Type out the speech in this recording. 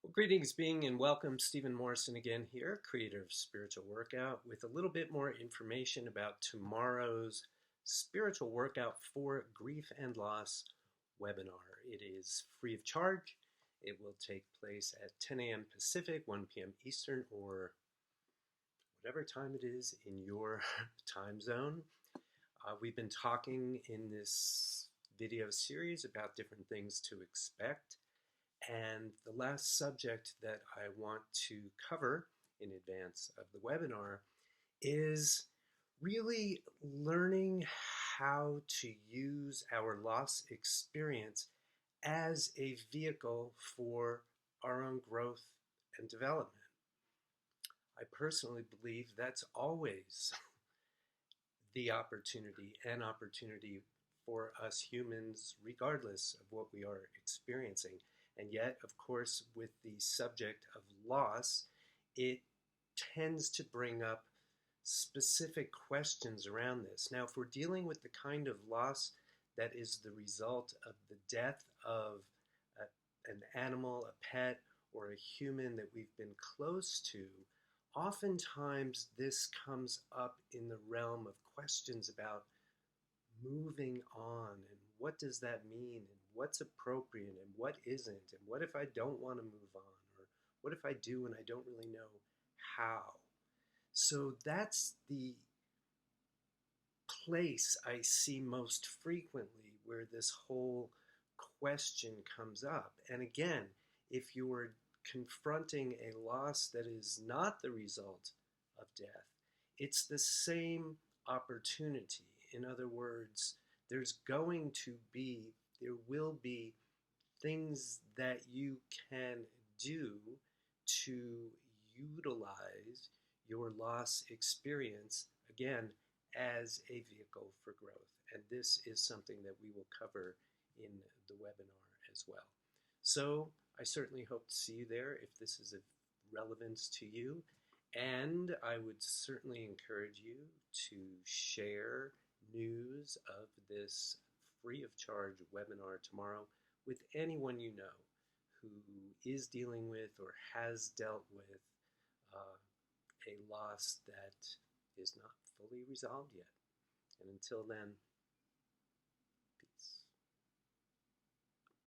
Well, greetings, being and welcome. Stephen Morrison again here, creator of Spiritual Workout, with a little bit more information about tomorrow's spiritual workout for grief and loss webinar. It is free of charge. It will take place at 10 a.m. Pacific, 1 p.m. Eastern, or whatever time it is in your time zone. We've been talking in this video series about different things to expect. And the last subject that I want to cover in advance of the webinar is really learning how to use our loss experience as a vehicle for our own growth and development. I personally believe that's always an opportunity for us humans, regardless of what we are experiencing. And yet, of course, with the subject of loss, it tends to bring up specific questions around this. Now, if we're dealing with the kind of loss that is the result of the death of an animal, a pet, or a human that we've been close to, oftentimes this comes up in the realm of questions about moving on and what does that mean and what's appropriate and what isn't, and what if I don't want to move on, or what if I do and I don't really know how. So that's the place I see most frequently where this whole question comes up. And again, if you are confronting a loss that is not the result of death, it's the same opportunity. In other words, there will be things that you can do to utilize your loss experience, again, as a vehicle for growth. And this is something that we will cover in the webinar as well. So I certainly hope to see you there if this is of relevance to you. And I would certainly encourage you to share news of this free of charge webinar tomorrow with anyone you know who is dealing with or has dealt with a loss that is not fully resolved yet. And until then,